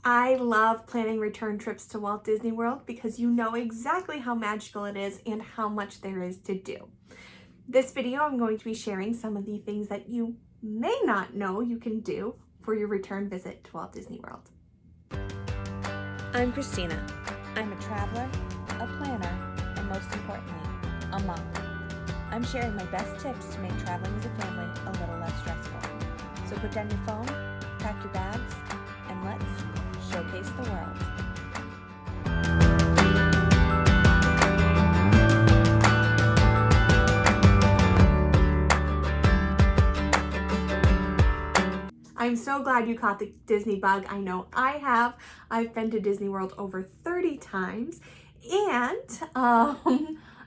I love planning return trips to Walt Disney World because you know exactly how magical it is and how much there is to do. This video, I'm going to be sharing some of the things that you may not know you can do for your return visit to Walt Disney World. I'm Christina. I'm a traveler, a planner, and most importantly, a mom. I'm sharing my best tips to make traveling as a family a little less stressful. So put down your phone, pack your bags, and let's showcase the world. I'm so glad you caught the Disney bug. I know I have. I've been to Disney World over 30 times, and I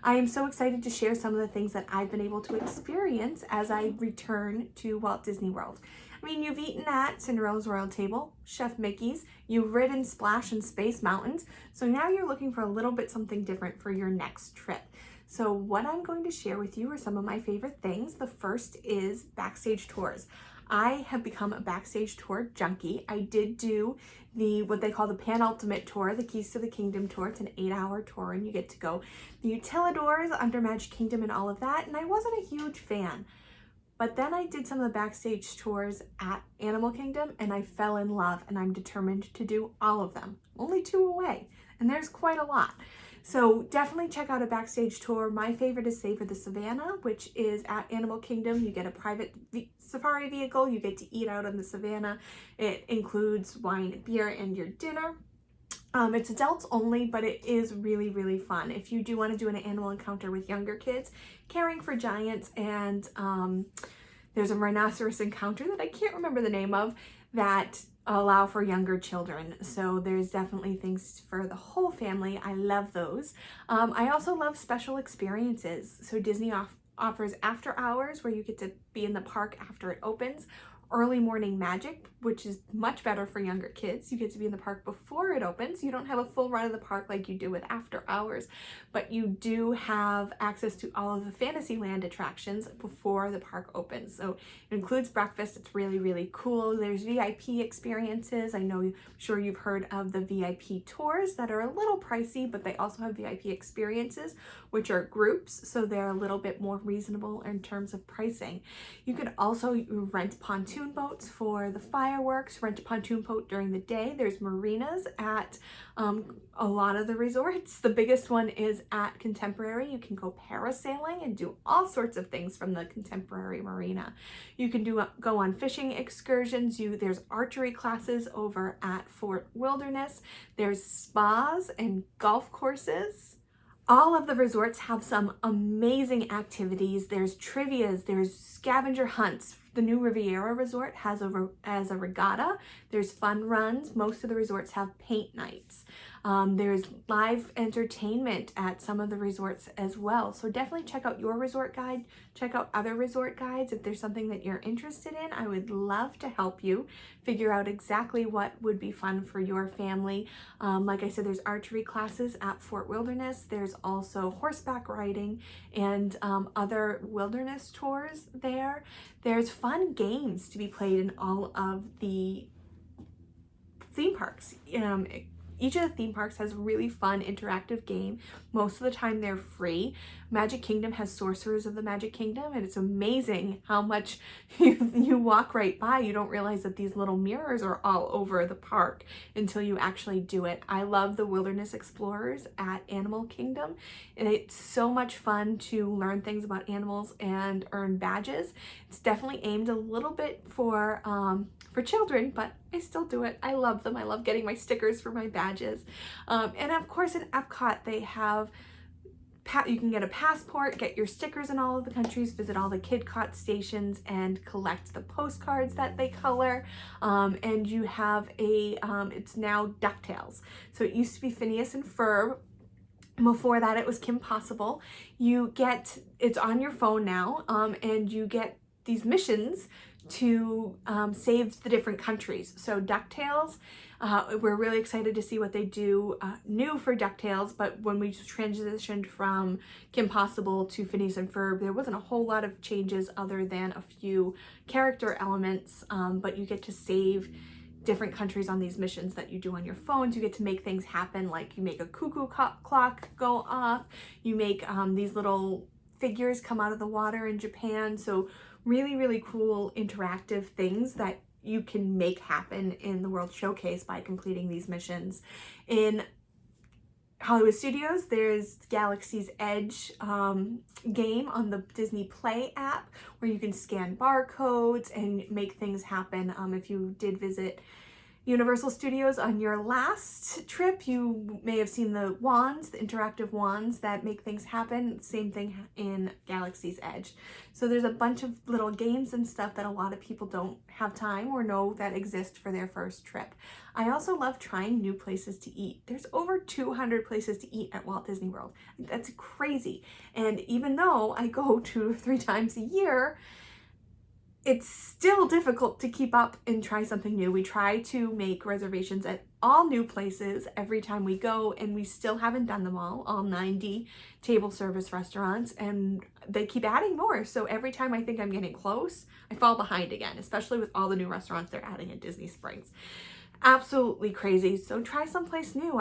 am so excited to share some of the things that I've been able to experience as I return to Walt Disney World. I mean, you've eaten at Cinderella's Royal Table, Chef Mickey's, you've ridden Splash and Space Mountains, so now you're looking for a little bit something different for your next trip. So what I'm going to share with you are some of my favorite things. The first is backstage tours. I have become a backstage tour junkie. I did do what they call the Pan-Ultimate Tour, the Keys to the Kingdom tour. It's an 8-hour tour and you get to go the Utilidors, under Magic Kingdom and all of that. And I wasn't a huge fan. But then I did some of the backstage tours at Animal Kingdom and I fell in love, and I'm determined to do all of them. Only 2 away, and there's quite a lot. So definitely check out a backstage tour. My favorite is Savor the Savannah, which is at Animal Kingdom. You get a private safari vehicle. You get to eat out on the savannah. It includes wine and beer and your dinner. It's adults only, but it is really, really fun. If you do want to do an animal encounter with younger kids, Caring for Giants, and there's a rhinoceros encounter that I can't remember the name of that allow for younger children. So there's definitely things for the whole family. I love those. I also love special experiences. So Disney offers after hours where you get to be in the park after it opens. Early morning magic, which is much better for younger kids. You get to be in the park before it opens. You don't have a full run of the park like you do with after hours, but you do have access to all of the Fantasyland attractions before the park opens. So it includes breakfast. It's really, really cool. There's VIP experiences. I'm sure you've heard of the VIP tours that are a little pricey, but they also have VIP experiences, which are groups. So they're a little bit more reasonable in terms of pricing. You could also rent pontoon boats for the fireworks, rent a pontoon boat during the day. There's marinas at a lot of the resorts. The biggest one is at Contemporary. You can go parasailing and do all sorts of things from the Contemporary Marina. You can go on fishing excursions. There's archery classes over at Fort Wilderness. There's spas and golf courses. All of the resorts have some amazing activities. There's trivias, there's scavenger hunts. The new Riviera Resort has a regatta. There's fun runs. Most of the resorts have paint nights. There's live entertainment at some of the resorts as well. So definitely check out your resort guide. Check out other resort guides. If there's something that you're interested in, I would love to help you figure out exactly what would be fun for your family. Like I said, there's archery classes at Fort Wilderness. There's also horseback riding and other wilderness tours there. There's fun games to be played in all of the theme parks. Each of the theme parks has a really fun interactive game. Most of the time they're free. Magic Kingdom has Sorcerers of the Magic Kingdom, and it's amazing how much you walk right by. You don't realize that these little mirrors are all over the park until you actually do it. I love the Wilderness Explorers at Animal Kingdom, and it's so much fun to learn things about animals and earn badges. It's definitely aimed a little bit for children, but I still do it. I love them. I love getting my stickers for my badges. And of course in Epcot, they have, you can get a passport, get your stickers in all of the countries, visit all the KidCot stations and collect the postcards that they color. And you have it's now DuckTales. So it used to be Phineas and Ferb. Before that, it was Kim Possible. It's on your phone now, and you get these missions to save the different countries. So DuckTales, we're really excited to see what they do new for DuckTales, but when we transitioned from Kim Possible to Phineas and Ferb, there wasn't a whole lot of changes other than a few character elements, but you get to save different countries on these missions that you do on your phones. You get to make things happen, like you make a cuckoo clock go off, you make these little figures come out of the water in Japan. So really, really cool interactive things that you can make happen in the World Showcase by completing these missions. In Hollywood Studios, there's Galaxy's Edge game on the Disney Play app where you can scan barcodes and make things happen. If you did visit Universal Studios on your last trip, you may have seen the wands, the interactive wands that make things happen. Same thing in Galaxy's Edge. So there's a bunch of little games and stuff that a lot of people don't have time or know that exist for their first trip. I also love trying new places to eat. There's over 200 places to eat at Walt Disney World. That's crazy. And even though I go 2 or 3 times a year, it's still difficult to keep up and try something new. We try to make reservations at all new places every time we go, and we still haven't done them all 90 table service restaurants, and they keep adding more. So every time I think I'm getting close, I fall behind again, especially with all the new restaurants they're adding at Disney Springs. Absolutely crazy. So try someplace new.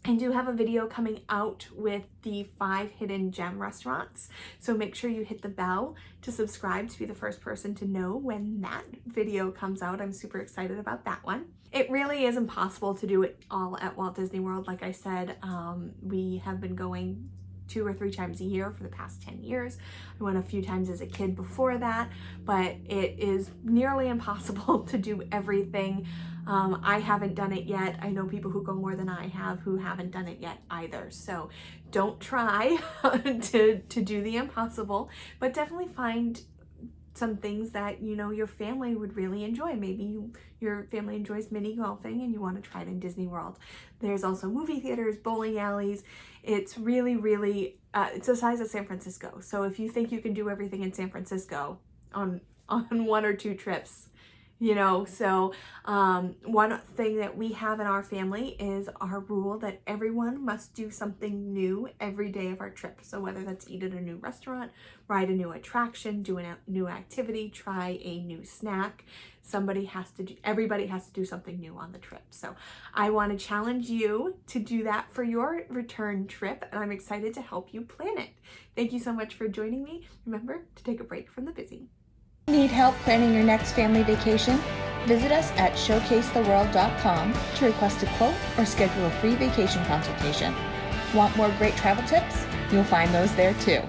I do have a video coming out with the 5 hidden gem restaurants. So make sure you hit the bell to subscribe to be the first person to know when that video comes out. I'm super excited about that one. It really is impossible to do it all at Walt Disney World. Like I said, we have been going 2 or 3 times a year for the past 10 years. I went a few times as a kid before that, but it is nearly impossible to do everything. I haven't done it yet. I know people who go more than I have who haven't done it yet either. So don't try to do the impossible, but definitely find some things that your family would really enjoy. Maybe your family enjoys mini golfing and you want to try it in Disney World. There's also movie theaters, bowling alleys. It's really, really, it's the size of San Francisco. So if you think you can do everything in San Francisco on 1 or 2 trips, so one thing that we have in our family is our rule that everyone must do something new every day of our trip. So whether that's eat at a new restaurant, ride a new attraction, do a new activity, try a new snack, everybody has to do something new on the trip. So I want to challenge you to do that for your return trip, and I'm excited to help you plan it. Thank you so much for joining me. Remember to take a break from the busy. Need help planning your next family vacation? Visit us at showcasetheworld.com to request a quote or schedule a free vacation consultation. Want more great travel tips? You'll find those there too.